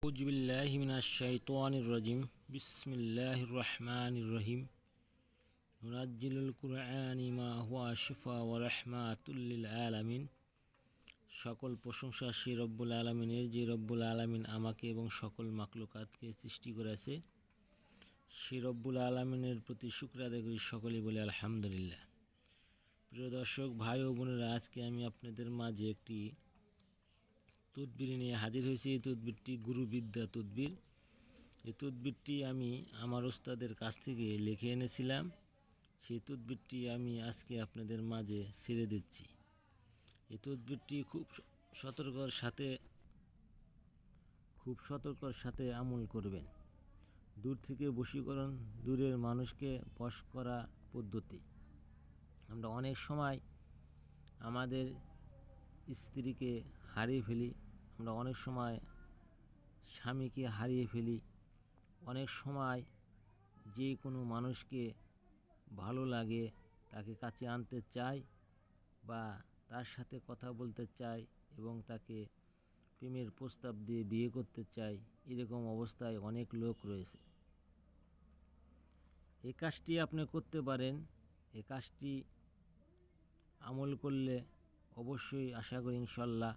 أعوذ بالله من الشيطان الرجيم بسم الله الرحمن الرحيم ننزل القرآن ما هو شفاء ورحمة للعالمين। সকল প্রশংসা সেই রব্বুল আলামিনের, যে রব্বুল আলামিন আমাকে এবং সকল মাখলুকাতকে সৃষ্টি করেছে। সেই রব্বুল আলামিনের প্রতি শুকর আদায় করি, সকলেই বলে আলহামদুলিল্লাহ। প্রিয় দর্শক ভাই ও বোনেরা, আজকে আমি আপনাদের মাঝে একটি তদবির নিয়ে হাজির হয়েছি। এই তদবিরটি গুরুবিদ্যা তদবির। এই তদবিরটি আমি আমার ওস্তাদের কাছ থেকে লিখে এনেছিলাম। সেই তদবিরটি আমি আজকে আপনাদের মাঝে ছেড়ে দিচ্ছি। এই তদবিরটি খুব সতর্কর সাথে আমল করবেন। দূর থেকে বশীকরণ, দূরের মানুষকে বশ করা পদ্ধতি। আমরা অনেক সময় আমাদের স্ত্রীকে হারিয়ে ফেলি, আমরা অনেক সময় স্বামীকে হারিয়ে ফেলি, অনেক সময় যে কোনো মানুষকে ভালো লাগে তাকে কাছে আনতে চাই বা তার সাথে কথা বলতে চাই এবং তাকে প্রেমের প্রস্তাব দিয়ে বিয়ে করতে চাই। এরকম অবস্থায় অনেক লোক রয়েছে। এই কাজটি আপনি করতে পারেন। এই কাজটি আমল করলে অবশ্যই আশা করি ইনশাল্লাহ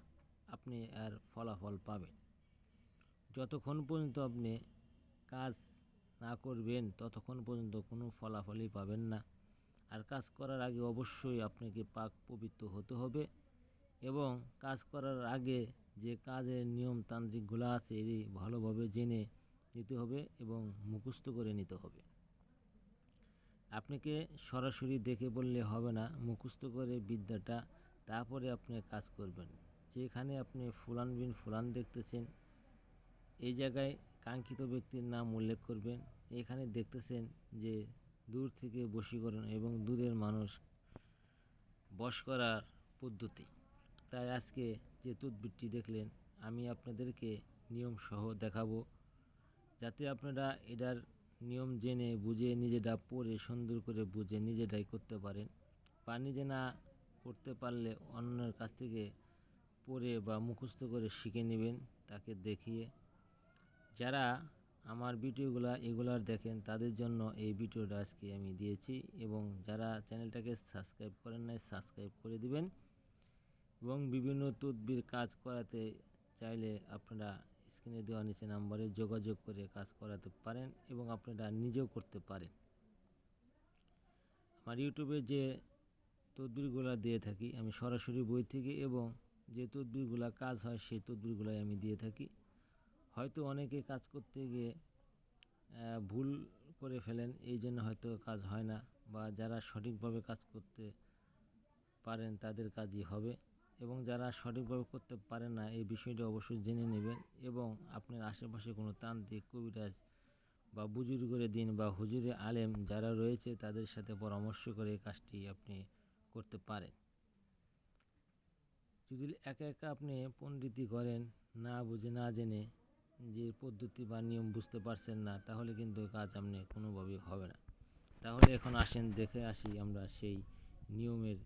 আপনি এর ফলাফল পাবেন। যতক্ষণ পর্যন্ত আপনি কাজ না করবেন ততক্ষণ পর্যন্ত কোনো ফলাফলই পাবেন না। আর কাজ করার আগে অবশ্যই আপনাকে পাক পবিত্র হতে হবে এবং কাজ করার আগে যে কাজের নিয়ম তান্ত্রিকগুলো আছে এটি ভালোভাবে জেনে নিতে হবে এবং মুখস্থ করে নিতে হবে। আপনাকে সরাসরি দেখে বললে হবে না, মুখস্থ করে বিদ্যাটা তারপরে আপনি কাজ করবেন। যেখানে আপনি ফুলান বিন ফুলান দেখতেছেন, এই জায়গায় কাঙ্ক্ষিত ব্যক্তির নাম উল্লেখ করবেন। এখানে দেখতেছেন যে দূর থেকে বশীকরণ এবং দূরের মানুষ বশ করার পদ্ধতি। তাই আজকে যে তদবিরটি দেখলেন আমি আপনাদেরকে নিয়ম সহ দেখাবো, যাতে আপনারা এটার নিয়ম জেনে বুঝে নিজেটা পড়ে সুন্দর করে বুঝে নিজেটাই করতে পারেন। বা নিজে না করতে পারলে অন্যের কাছ থেকে পড়ে বা মুখস্থ করে শিখে নেবেন তাকে দেখিয়ে। যারা আমার এগুলার দেখেন তাদের জন্য এই ভিডিওটা আজকে আমি দিয়েছি, এবং যারা চ্যানেলটাকে সাবস্ক্রাইব করেন নাই সাবস্ক্রাইব করে দিবেন। এবং বিভিন্ন তদবির কাজ করাতে চাইলে আপনারা স্ক্রিনে দেওয়া নিচে নাম্বারে যোগাযোগ করে কাজ করাতে পারেন এবং আপনারা নিজেও করতে পারেন। আমার ইউটিউবে যে তদবিরগুলো দিয়ে থাকি আমি সরাসরি বই থেকে, এবং যে তদবিরগুলো কাজ হয় সেই তদবিরগুলোই আমি দিয়ে থাকি। হয়তো অনেকে কাজ করতে গিয়ে ভুল করে ফেলেন, এই জন্য হয়তো কাজ হয় না, বা যারা সঠিকভাবে কাজ করতে পারেন তাদের কাজই হবে। এবং যারা সঠিকভাবে করতে পারেন না এই বিষয়টা অবশ্যই জেনে নেবেন, এবং আপনার আশেপাশে কোনো তান্ত্রিক, কবিরাজ বা বুজুর্গের দিন বা হুজুরে আলেম যারা রয়েছে তাদের সাথে পরামর্শ করে এই কাজটি আপনি করতে পারেন। যদি একা একা আপনি পণ্ডিতি করেন না বুঝে না জেনে, যে পদ্ধতি বা নিয়ম বুঝতে পারছেন না, তাহলে কিন্তু কাজ আপনি কোনোভাবেই হবে না। তাহলে এখন আসেন দেখে আসি আমরা সেই নিয়মের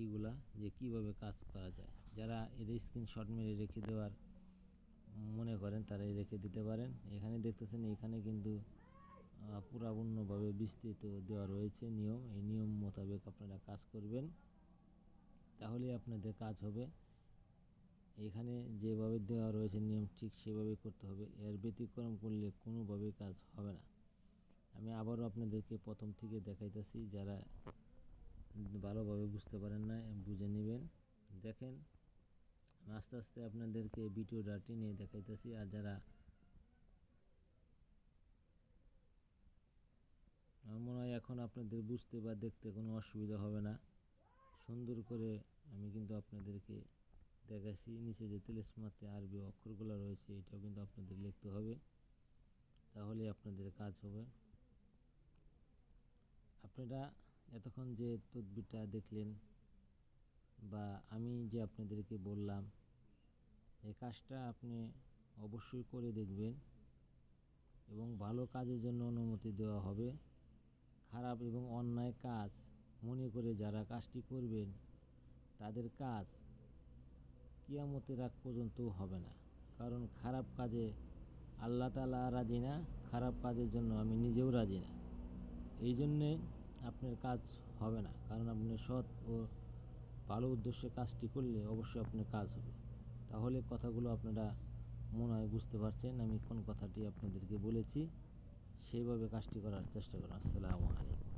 ইগুলা, যে কিভাবে কাজ করা যায়। যারা এর স্ক্রিনশট মেরে রেখে দেওয়ার মনে করেন তারাই রেখে দিতে পারেন। এখানে দেখতেছেন এখানে কিন্তু পুরাপূর্ণভাবে বিস্তৃত দেওয়া রয়েছে নিয়ম। এই নিয়ম মোতাবেক আপনারা কাজ করবেন, তাহলে আপনাদের কাজ হবে। এখানে যেভাবে দেওয়া রয়েছে নিয়ম ঠিক সেভাবে করতে হবে, এর ব্যতিক্রম করলে কোনোভাবে কাজ হবে না। আমি আবারও আপনাদেরকে প্রথম থেকে দেখাইতেছি, যারা ভালোভাবে বুঝতে পারেন না বুঝে নেবেন। দেখেন আস্তে আস্তে আপনাদেরকে ভিডিওটা টেনে দেখাইতেছি। আর যারা আমার মনে হয় এখন আপনাদের বুঝতে বা দেখতে কোনো অসুবিধা হবে না। সুন্দর করে আমি কিন্তু আপনাদেরকে দেখাচ্ছি। নিচে যে তেলেসমাতে আরবি অক্ষরগুলো রয়েছে এটাও কিন্তু আপনাদের লিখতে হবে, তাহলে আপনাদের কাজ হবে। আপনারা এতক্ষণ যে তদবিরটা দেখলেন বা আমি যে আপনাদেরকে বললাম, এই কাজটা আপনি অবশ্যই করে দেখবেন এবং ভালো কাজের জন্য অনুমতি দেওয়া হবে। খারাপ এবং অন্যায় কাজ মনে করে যারা কাজটি করবেন তাদের কাজ কিয়ামতের আগ পর্যন্ত হবে না, কারণ খারাপ কাজে আল্লাহ তাআলা রাজি না, খারাপ কাজের জন্য আমি নিজেও রাজি না। এই জন্যে আপনার কাজ হবে না, কারণ আপনি সৎ ও ভালো উদ্দেশ্যে কাজটি করলে অবশ্যই আপনার কাজ হবে। তাহলে কথাগুলো আপনারা মনে হয় বুঝতে পারছেন আমি কোন কথাটি আপনাদেরকে বলেছি, সেইভাবে কাজটি করার চেষ্টা করুন। আসসালামু আলাইকুম।